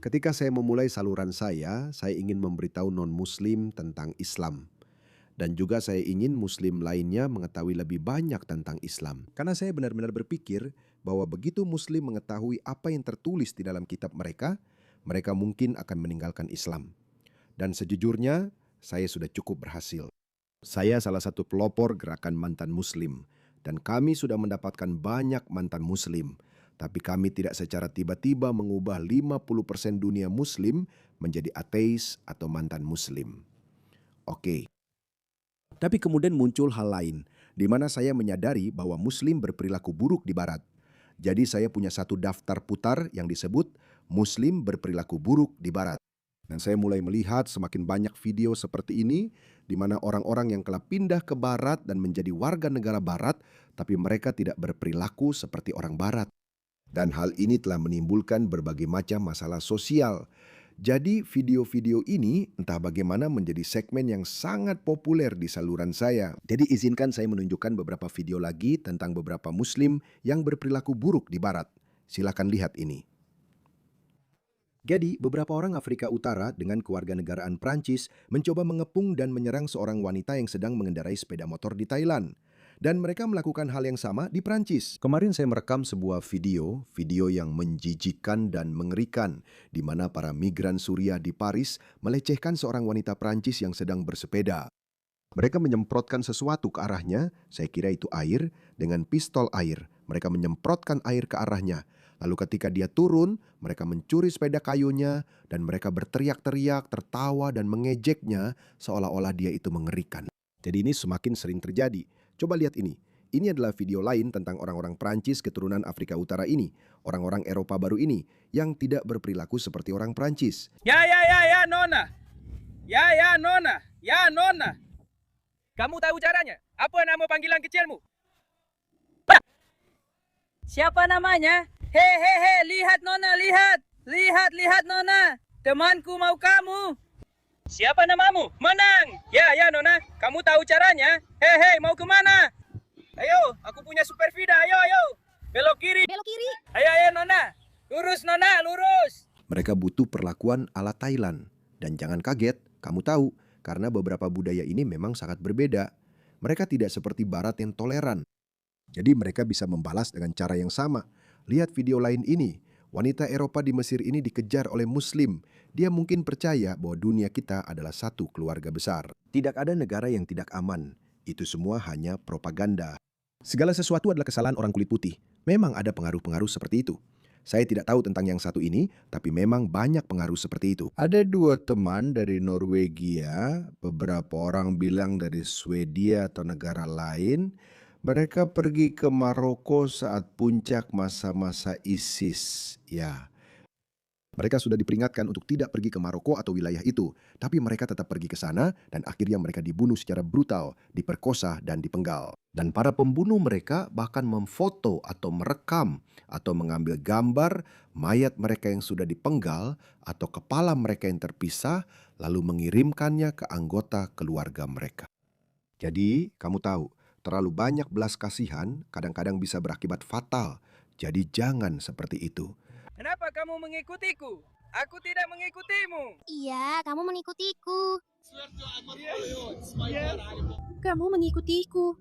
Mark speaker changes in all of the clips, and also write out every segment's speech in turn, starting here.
Speaker 1: Ketika saya memulai saluran saya ingin memberitahu non-muslim tentang Islam. Dan juga saya ingin muslim lainnya mengetahui lebih banyak tentang Islam. Karena saya benar-benar berpikir bahwa begitu muslim mengetahui apa yang tertulis di dalam kitab mereka, mereka mungkin akan meninggalkan Islam. Dan sejujurnya, saya sudah cukup berhasil. Saya salah satu pelopor gerakan mantan muslim. Dan kami sudah mendapatkan banyak mantan muslim. Tapi kami tidak secara tiba-tiba mengubah 50% dunia muslim menjadi ateis atau mantan muslim. Oke. Tapi kemudian muncul hal lain, di mana saya menyadari bahwa muslim berperilaku buruk di barat. Jadi saya punya satu daftar putar yang disebut Muslim berperilaku buruk di barat. Dan saya mulai melihat semakin banyak video seperti ini, di mana orang-orang yang telah pindah ke barat dan menjadi warga negara barat, tapi mereka tidak berperilaku seperti orang barat. Dan hal ini telah menimbulkan berbagai macam masalah sosial. Jadi video-video ini entah bagaimana menjadi segmen yang sangat populer di saluran saya. Jadi izinkan saya menunjukkan beberapa video lagi tentang beberapa muslim yang berperilaku buruk di barat. Silakan lihat ini. Jadi, beberapa orang Afrika Utara dengan kewarganegaraan Prancis mencoba mengepung dan menyerang seorang wanita yang sedang mengendarai sepeda motor di Thailand. Dan mereka melakukan hal yang sama di Prancis. Kemarin saya merekam sebuah video yang menjijikkan dan mengerikan, di mana para migran Suriah di Paris melecehkan seorang wanita Prancis yang sedang bersepeda. Mereka menyemprotkan sesuatu ke arahnya, saya kira itu air, dengan pistol air. Mereka menyemprotkan air ke arahnya. Lalu ketika dia turun, mereka mencuri sepeda kayunya, dan mereka berteriak-teriak, tertawa, dan mengejeknya, seolah-olah dia itu mengerikan. Jadi ini semakin sering terjadi. Coba lihat ini. Ini adalah video lain tentang orang-orang Prancis keturunan Afrika Utara ini. Orang-orang Eropa baru ini yang tidak berperilaku seperti orang Prancis.
Speaker 2: Ya, Nona. Ya, Nona. Kamu tahu caranya? Apa nama panggilan kecilmu?
Speaker 3: Siapa namanya?
Speaker 2: He, lihat Nona, lihat. Lihat Nona. Temanku mau kamu. Siapa namamu? Menang. Ya, Nona. Kamu tahu caranya? Hei, mau kemana? Ayo, aku punya super vida. Ayo. Belok kiri. Ayo, Nona. Lurus, Nona, lurus.
Speaker 1: Mereka butuh perlakuan ala Thailand. Dan jangan kaget, kamu tahu, karena beberapa budaya ini memang sangat berbeda. Mereka tidak seperti Barat yang toleran. Jadi mereka bisa membalas dengan cara yang sama. Lihat video lain ini. Wanita Eropa di Mesir ini dikejar oleh Muslim. Dia mungkin percaya bahwa dunia kita adalah satu keluarga besar. Tidak ada negara yang tidak aman. Itu semua hanya propaganda. Segala sesuatu adalah kesalahan orang kulit putih. Memang ada pengaruh-pengaruh seperti itu. Saya tidak tahu tentang yang satu ini, tapi memang banyak pengaruh seperti itu. Ada dua teman dari Norwegia, beberapa orang bilang dari Swedia atau negara lain. Mereka pergi ke Maroko saat puncak masa-masa ISIS. Ya, mereka sudah diperingatkan untuk tidak pergi ke Maroko atau wilayah itu. Tapi mereka tetap pergi ke sana dan akhirnya mereka dibunuh secara brutal, diperkosa dan dipenggal. Dan para pembunuh mereka bahkan memfoto atau merekam atau mengambil gambar mayat mereka yang sudah dipenggal atau kepala mereka yang terpisah lalu mengirimkannya ke anggota keluarga mereka. Jadi, kamu tahu, terlalu banyak belas kasihan kadang-kadang bisa berakibat fatal. Jadi jangan seperti itu.
Speaker 2: Kenapa kamu mengikutiku? Aku tidak mengikutimu.
Speaker 4: Iya, kamu mengikutiku.
Speaker 3: Kamu mengikutiku.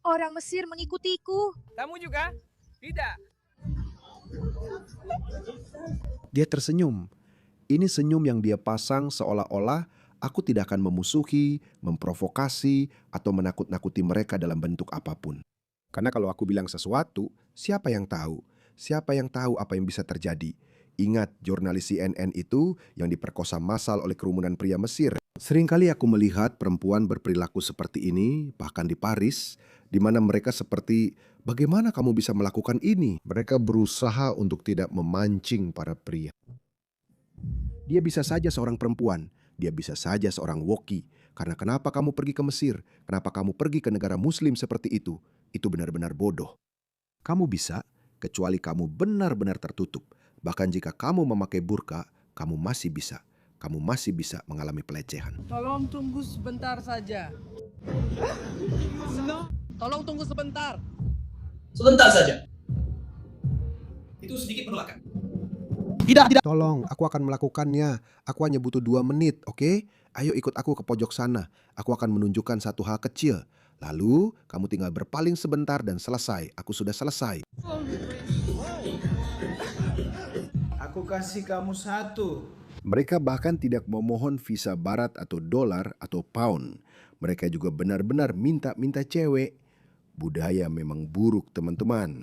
Speaker 3: Orang Mesir mengikutiku.
Speaker 2: Kamu juga? Tidak.
Speaker 1: Dia tersenyum. Ini senyum yang dia pasang seolah-olah aku tidak akan memusuhi, memprovokasi, atau menakut-nakuti mereka dalam bentuk apapun. Karena kalau aku bilang sesuatu, siapa yang tahu? Siapa yang tahu apa yang bisa terjadi? Ingat, jurnalis CNN itu yang diperkosa massal oleh kerumunan pria Mesir. Seringkali aku melihat perempuan berperilaku seperti ini, bahkan di Paris, di mana mereka seperti, bagaimana kamu bisa melakukan ini? Mereka berusaha untuk tidak memancing para pria. Dia bisa saja seorang perempuan. Dia bisa saja seorang woki. Karena kenapa kamu pergi ke Mesir? Kenapa kamu pergi ke negara muslim seperti itu? Itu benar-benar bodoh. Kamu bisa, kecuali kamu benar-benar tertutup. Bahkan jika kamu memakai burka, kamu masih bisa. Kamu masih bisa mengalami pelecehan.
Speaker 2: Tolong tunggu sebentar saja. Tolong tunggu sebentar.
Speaker 5: Sebentar saja. Itu sedikit penolakan. Tidak.
Speaker 1: Tolong, aku akan melakukannya. Aku hanya butuh 2 menit, oke? Ayo ikut aku ke pojok sana. Aku akan menunjukkan satu hal kecil. Lalu, kamu tinggal berpaling sebentar dan selesai. Aku sudah selesai.
Speaker 5: Aku kasih kamu 1.
Speaker 1: Mereka bahkan tidak memohon visa barat atau dolar atau pound. Mereka juga benar-benar minta-minta cewek. Budaya memang buruk, teman-teman.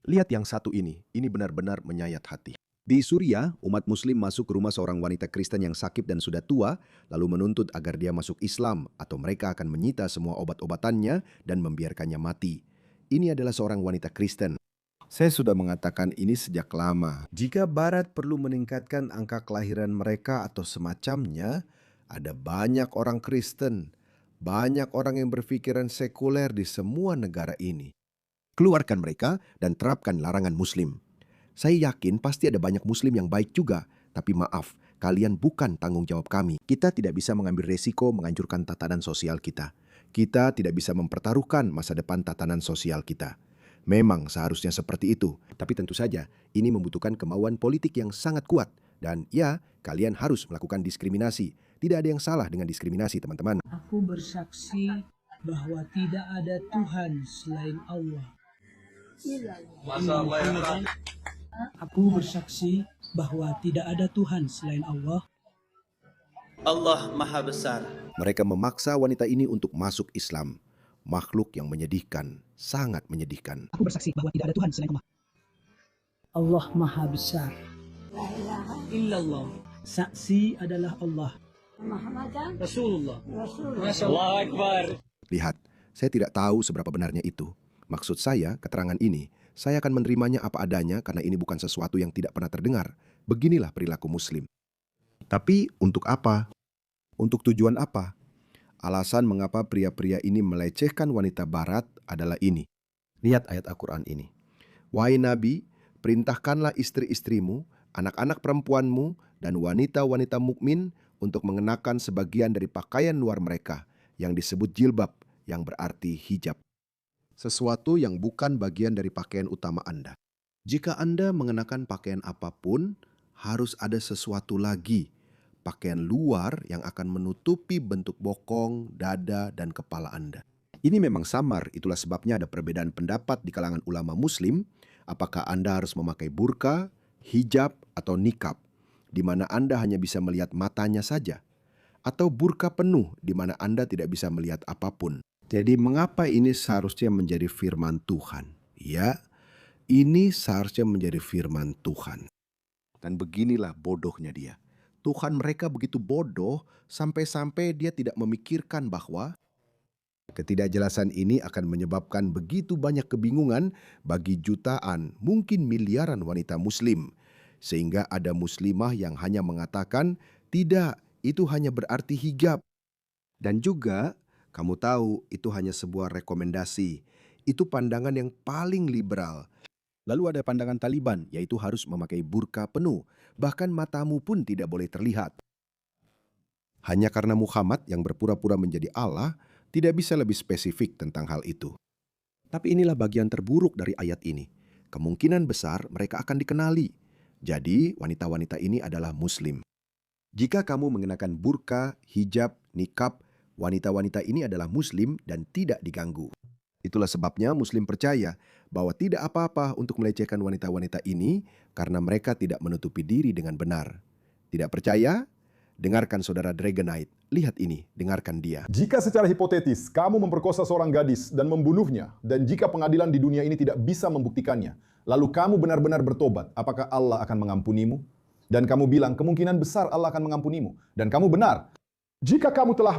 Speaker 1: Lihat yang satu ini benar-benar menyayat hati. Di Suriah, umat muslim masuk ke rumah seorang wanita Kristen yang sakit dan sudah tua, lalu menuntut agar dia masuk Islam atau mereka akan menyita semua obat-obatannya dan membiarkannya mati. Ini adalah seorang wanita Kristen. Saya sudah mengatakan ini sejak lama. Jika Barat perlu meningkatkan angka kelahiran mereka atau semacamnya, ada banyak orang Kristen, banyak orang yang berpikiran sekuler di semua negara ini. Keluarkan mereka dan terapkan larangan muslim. Saya yakin pasti ada banyak muslim yang baik juga, tapi maaf, kalian bukan tanggung jawab kami. Kita tidak bisa mengambil resiko menghancurkan tatanan sosial kita. Kita tidak bisa mempertaruhkan masa depan tatanan sosial kita. Memang seharusnya seperti itu, tapi tentu saja ini membutuhkan kemauan politik yang sangat kuat. Dan ya, kalian harus melakukan diskriminasi. Tidak ada yang salah dengan diskriminasi, teman-teman.
Speaker 6: Aku bersaksi bahwa tidak ada Tuhan selain Allah. Aku bersaksi bahwa tidak ada Tuhan selain Allah.
Speaker 5: Allah Maha Besar.
Speaker 1: Mereka memaksa wanita ini untuk masuk Islam. Makhluk yang menyedihkan, sangat menyedihkan.
Speaker 6: Aku bersaksi bahwa tidak ada Tuhan selain Allah. Allah Maha Besar. Illallah. Saksi adalah Allah. Rasulullah.
Speaker 2: Allahu Akbar.
Speaker 1: Lihat, saya tidak tahu seberapa benarnya itu. Maksud saya, keterangan ini, saya akan menerimanya apa adanya karena ini bukan sesuatu yang tidak pernah terdengar. Beginilah perilaku muslim. Tapi untuk apa? Untuk tujuan apa? Alasan mengapa pria-pria ini melecehkan wanita barat adalah ini. Lihat ayat Al-Quran ini. Wahai Nabi, perintahkanlah istri-istrimu, anak-anak perempuanmu, dan wanita-wanita mukmin untuk mengenakan sebagian dari pakaian luar mereka yang disebut jilbab, yang berarti hijab. Sesuatu yang bukan bagian dari pakaian utama Anda. Jika Anda mengenakan pakaian apapun, harus ada sesuatu lagi. Pakaian luar yang akan menutupi bentuk bokong, dada, dan kepala Anda. Ini memang samar, itulah sebabnya ada perbedaan pendapat di kalangan ulama muslim, apakah Anda harus memakai burka, hijab, atau nikab, di mana Anda hanya bisa melihat matanya saja, atau burka penuh, di mana Anda tidak bisa melihat apapun. Jadi mengapa ini seharusnya menjadi firman Tuhan? Ya, ini seharusnya menjadi firman Tuhan. Dan beginilah bodohnya dia. Tuhan mereka begitu bodoh sampai-sampai dia tidak memikirkan bahwa ketidakjelasan ini akan menyebabkan begitu banyak kebingungan bagi jutaan, mungkin miliaran wanita muslim. Sehingga ada muslimah yang hanya mengatakan, tidak, itu hanya berarti hijab. Dan juga, kamu tahu, itu hanya sebuah rekomendasi. Itu pandangan yang paling liberal. Lalu ada pandangan Taliban, yaitu harus memakai burka penuh. Bahkan matamu pun tidak boleh terlihat. Hanya karena Muhammad yang berpura-pura menjadi Allah, tidak bisa lebih spesifik tentang hal itu. Tapi inilah bagian terburuk dari ayat ini. Kemungkinan besar mereka akan dikenali. Jadi, wanita-wanita ini adalah muslim. Jika kamu mengenakan burka, hijab, nikab, wanita-wanita ini adalah muslim dan tidak diganggu. Itulah sebabnya muslim percaya bahwa tidak apa-apa untuk melecehkan wanita-wanita ini karena mereka tidak menutupi diri dengan benar. Tidak percaya? Dengarkan saudara Dragonite. Lihat ini, dengarkan dia.
Speaker 7: Jika secara hipotetis kamu memperkosa seorang gadis dan membunuhnya, dan jika pengadilan di dunia ini tidak bisa membuktikannya, lalu kamu benar-benar bertobat, apakah Allah akan mengampunimu? Dan kamu bilang kemungkinan besar Allah akan mengampunimu. Dan kamu benar. Jika kamu telah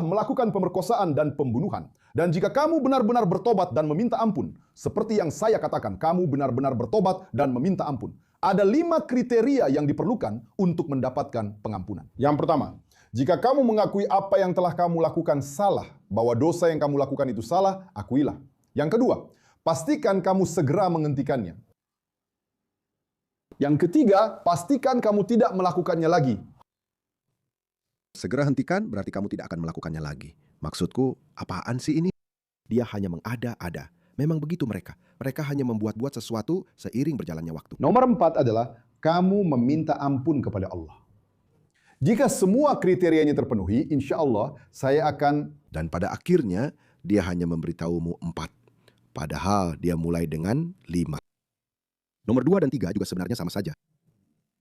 Speaker 7: melakukan pemerkosaan dan pembunuhan, dan jika kamu benar-benar bertobat dan meminta ampun, seperti yang saya katakan, kamu benar-benar bertobat dan meminta ampun. Ada 5 kriteria yang diperlukan untuk mendapatkan pengampunan. Yang pertama, jika kamu mengakui apa yang telah kamu lakukan salah, bahwa dosa yang kamu lakukan itu salah, akuilah. Yang kedua, pastikan kamu segera menghentikannya. Yang ketiga, pastikan kamu tidak melakukannya lagi.
Speaker 1: Segera hentikan berarti kamu tidak akan melakukannya lagi. Maksudku, apaan sih ini? Dia hanya mengada-ada. Memang begitu mereka. Mereka hanya membuat-buat sesuatu seiring berjalannya waktu.
Speaker 7: Nomor 4 adalah kamu meminta ampun kepada Allah. Jika semua kriterianya terpenuhi, insya Allah saya akan...
Speaker 1: Dan pada akhirnya dia hanya memberitahumu 4. Padahal dia mulai dengan 5. Nomor 2 dan 3 juga sebenarnya sama saja.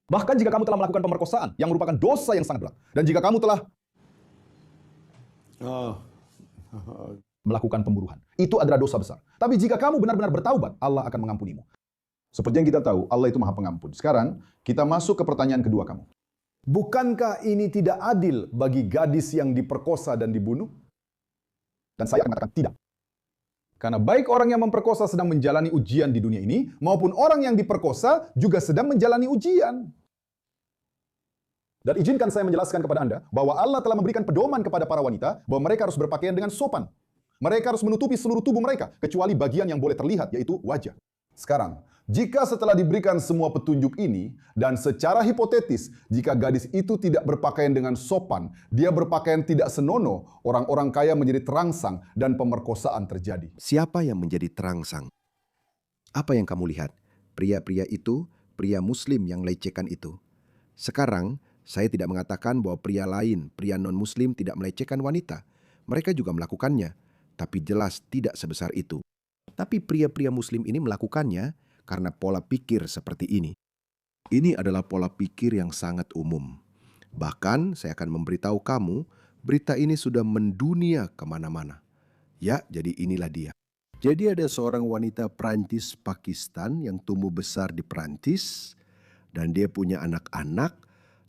Speaker 7: Bahkan jika kamu telah melakukan pemerkosaan yang merupakan dosa yang sangat berat. Dan jika kamu telah melakukan pembunuhan, itu adalah dosa besar. Tapi jika kamu benar-benar bertaubat, Allah akan mengampunimu. Seperti yang kita tahu, Allah itu Maha Pengampun. Sekarang, kita masuk ke pertanyaan kedua kamu. Bukankah ini tidak adil bagi gadis yang diperkosa dan dibunuh? Dan saya akan mengatakan tidak. Karena baik orang yang memperkosa sedang menjalani ujian di dunia ini, maupun orang yang diperkosa juga sedang menjalani ujian. Dan izinkan saya menjelaskan kepada Anda bahwa Allah telah memberikan pedoman kepada para wanita bahwa mereka harus berpakaian dengan sopan. Mereka harus menutupi seluruh tubuh mereka, kecuali bagian yang boleh terlihat, yaitu wajah. Sekarang, jika setelah diberikan semua petunjuk ini, dan secara hipotetis, jika gadis itu tidak berpakaian dengan sopan, dia berpakaian tidak senonoh, orang-orang kaya menjadi terangsang, dan pemerkosaan terjadi.
Speaker 1: Siapa yang menjadi terangsang? Apa yang kamu lihat? Pria-pria itu, pria muslim yang lecehkan itu. Sekarang, saya tidak mengatakan bahwa pria lain, pria non-muslim tidak melecehkan wanita. Mereka juga melakukannya, tapi jelas tidak sebesar itu. Tapi pria-pria muslim ini melakukannya karena pola pikir seperti ini. Ini adalah pola pikir yang sangat umum. Bahkan saya akan memberitahu kamu, berita ini sudah mendunia kemana-mana. Ya, jadi inilah dia. Jadi ada seorang wanita Prancis Pakistan yang tumbuh besar di Prancis, dan dia punya anak-anak.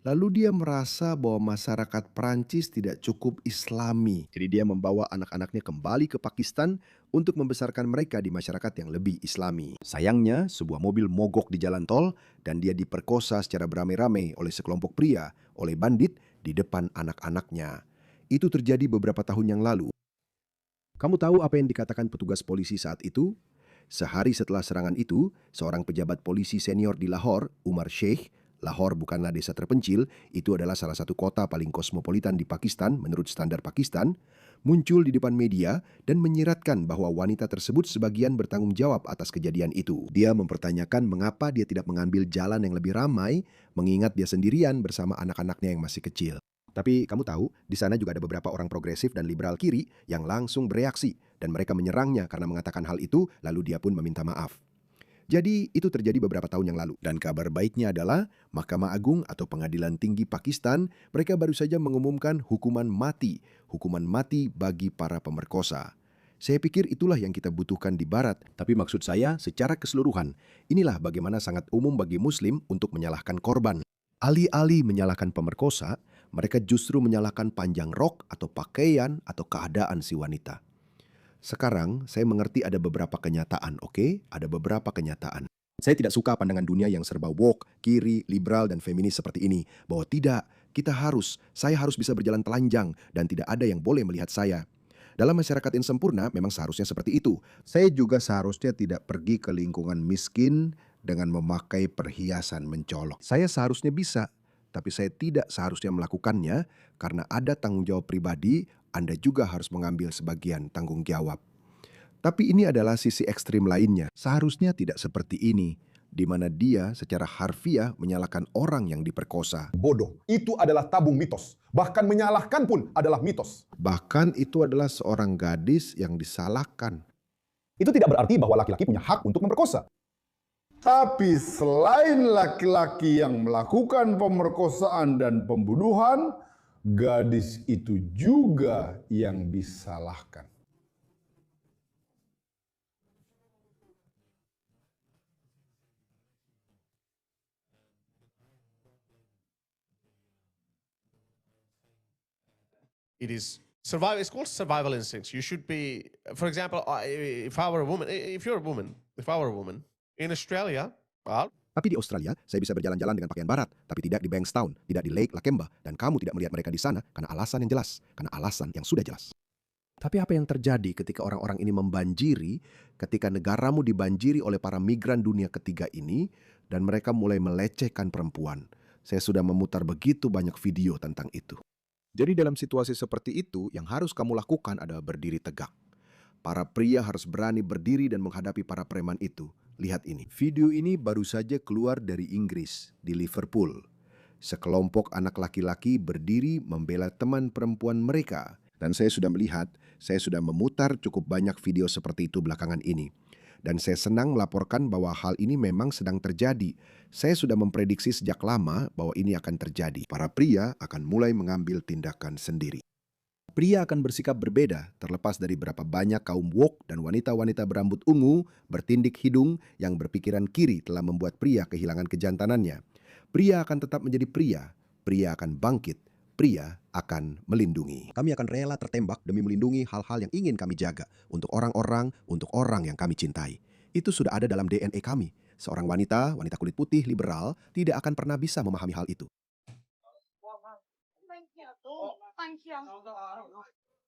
Speaker 1: Lalu dia merasa bahwa masyarakat Prancis tidak cukup Islami. Jadi dia membawa anak-anaknya kembali ke Pakistan untuk membesarkan mereka di masyarakat yang lebih Islami. Sayangnya, sebuah mobil mogok di jalan tol dan dia diperkosa secara beramai-ramai oleh sekelompok pria, oleh bandit di depan anak-anaknya. Itu terjadi beberapa tahun yang lalu. Kamu tahu apa yang dikatakan petugas polisi saat itu? Sehari setelah serangan itu, seorang pejabat polisi senior di Lahore, Umar Sheikh, Lahore bukanlah desa terpencil, itu adalah salah satu kota paling kosmopolitan di Pakistan menurut standar Pakistan, muncul di depan media dan menyiratkan bahwa wanita tersebut sebagian bertanggung jawab atas kejadian itu. Dia mempertanyakan mengapa dia tidak mengambil jalan yang lebih ramai, mengingat dia sendirian bersama anak-anaknya yang masih kecil. Tapi kamu tahu, di sana juga ada beberapa orang progresif dan liberal kiri yang langsung bereaksi, dan mereka menyerangnya karena mengatakan hal itu, lalu dia pun meminta maaf. Jadi itu terjadi beberapa tahun yang lalu. Dan kabar baiknya adalah Mahkamah Agung atau Pengadilan Tinggi Pakistan, mereka baru saja mengumumkan hukuman mati bagi para pemerkosa. Saya pikir itulah yang kita butuhkan di Barat. Tapi maksud saya secara keseluruhan, inilah bagaimana sangat umum bagi Muslim untuk menyalahkan korban. Alih-alih menyalahkan pemerkosa, mereka justru menyalahkan panjang rok atau pakaian atau keadaan si wanita. Sekarang, saya mengerti ada beberapa kenyataan, oke? Ada beberapa kenyataan. Saya tidak suka pandangan dunia yang serba woke, kiri, liberal, dan feminis seperti ini. Bahwa tidak, saya harus bisa berjalan telanjang dan tidak ada yang boleh melihat saya. Dalam masyarakat yang sempurna, memang seharusnya seperti itu. Saya juga seharusnya tidak pergi ke lingkungan miskin dengan memakai perhiasan mencolok. Saya seharusnya bisa, tapi saya tidak seharusnya melakukannya karena ada tanggung jawab pribadi. Anda juga harus mengambil sebagian tanggung jawab. Tapi ini adalah sisi ekstrim lainnya. Seharusnya tidak seperti ini, di mana dia secara harfiah menyalahkan orang yang diperkosa.
Speaker 7: Bodoh, itu adalah tabung mitos. Bahkan menyalahkan pun adalah mitos.
Speaker 1: Bahkan itu adalah seorang gadis yang disalahkan.
Speaker 7: Itu tidak berarti bahwa laki-laki punya hak untuk memperkosa. Tapi selain laki-laki yang melakukan pemerkosaan dan pembunuhan, gadis itu juga yang disalahkan.
Speaker 8: It's called survival instincts. You should be, for example, if I were a woman, if I were a woman in Australia, well,
Speaker 1: Tapi di Australia, saya bisa berjalan-jalan dengan pakaian barat, tapi tidak di Bankstown, tidak di Lake Lakemba, dan kamu tidak melihat mereka di sana karena alasan yang jelas, karena alasan yang sudah jelas. Tapi apa yang terjadi ketika orang-orang ini membanjiri, ketika negaramu dibanjiri oleh para migran dunia ketiga ini, dan mereka mulai melecehkan perempuan? Saya sudah memutar begitu banyak video tentang itu. Jadi dalam situasi seperti itu, yang harus kamu lakukan adalah berdiri tegak. Para pria harus berani berdiri dan menghadapi para preman itu. Lihat ini. Video ini baru saja keluar dari Inggris, di Liverpool. Sekelompok anak laki-laki berdiri membela teman perempuan mereka. Dan saya sudah melihat, saya sudah memutar cukup banyak video seperti itu belakangan ini. Dan saya senang melaporkan bahwa hal ini memang sedang terjadi. Saya sudah memprediksi sejak lama bahwa ini akan terjadi. Para pria akan mulai mengambil tindakan sendiri. Pria akan bersikap berbeda terlepas dari berapa banyak kaum woke dan wanita-wanita berambut ungu, bertindik hidung yang berpikiran kiri telah membuat pria kehilangan kejantanannya. Pria akan tetap menjadi pria. Pria akan bangkit. Pria akan melindungi. Kami akan rela tertembak demi melindungi hal-hal yang ingin kami jaga untuk orang-orang yang kami cintai. Itu sudah ada dalam DNA kami. Seorang wanita kulit putih liberal tidak akan pernah bisa memahami hal itu.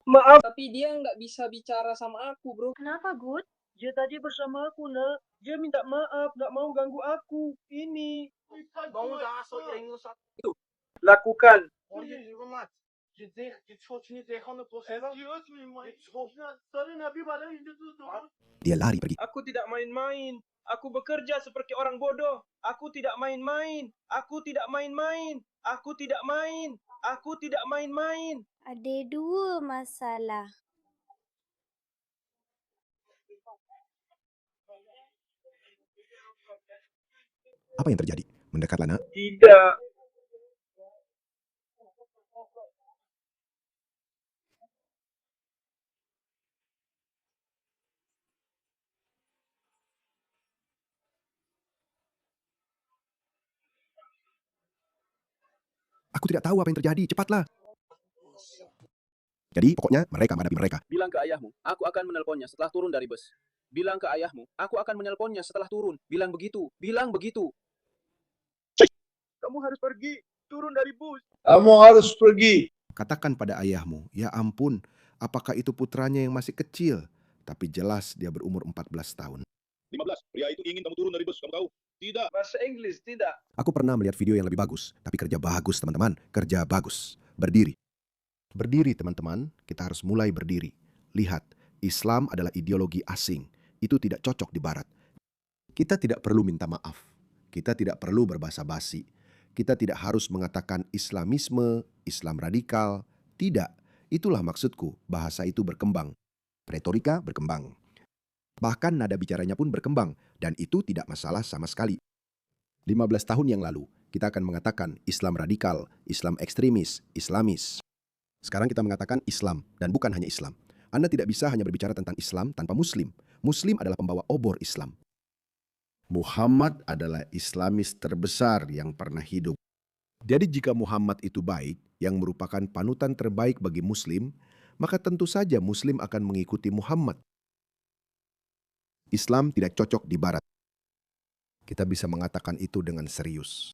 Speaker 2: Maaf, tapi dia nggak bisa bicara sama aku, bro.
Speaker 3: Kenapa, Good?
Speaker 2: Dia tadi bersama aku, nak. Dia minta maaf, nggak mau ganggu aku. Ini. Lakukan.
Speaker 1: Dia lari pergi.
Speaker 2: Aku tidak main-main. Aku bekerja seperti orang bodoh. Aku tidak main-main. Aku tidak main-main. Aku tidak main. Aku tidak main-main.
Speaker 4: Ada dua masalah.
Speaker 1: Apa yang terjadi? Mendekatlah, nak.
Speaker 2: Tidak.
Speaker 1: Aku tidak tahu apa yang terjadi. Cepatlah. Jadi pokoknya mereka menghadapi mereka.
Speaker 9: Bilang ke ayahmu, aku akan menelponnya setelah turun dari bus. Bilang ke ayahmu, aku akan menelponnya setelah turun. Bilang begitu. Bilang begitu.
Speaker 2: Kamu harus pergi. Turun dari bus.
Speaker 5: Kamu harus pergi.
Speaker 1: Katakan pada ayahmu, ya ampun, apakah itu putranya yang masih kecil? Tapi jelas dia berumur 14 tahun.
Speaker 7: 15, pria itu ingin kamu turun dari bus, kamu tahu? Tidak.
Speaker 2: Bahasa Inggris, tidak.
Speaker 1: Aku pernah melihat video yang lebih bagus, tapi kerja bagus teman-teman, kerja bagus. Berdiri. Berdiri teman-teman, kita harus mulai berdiri. Lihat, Islam adalah ideologi asing. Itu tidak cocok di barat. Kita tidak perlu minta maaf. Kita tidak perlu berbasa-basi. Kita tidak harus mengatakan Islamisme, Islam radikal. Tidak, itulah maksudku, bahasa itu berkembang. Retorika berkembang. Bahkan nada bicaranya pun berkembang, dan itu tidak masalah sama sekali. 15 tahun yang lalu, kita akan mengatakan Islam radikal, Islam ekstremis, Islamis. Sekarang kita mengatakan Islam, dan bukan hanya Islam. Anda tidak bisa hanya berbicara tentang Islam tanpa Muslim. Muslim adalah pembawa obor Islam. Muhammad adalah Islamis terbesar yang pernah hidup. Jadi jika Muhammad itu baik, yang merupakan panutan terbaik bagi Muslim, maka tentu saja Muslim akan mengikuti Muhammad. Islam tidak cocok di barat. Kita bisa mengatakan itu dengan serius.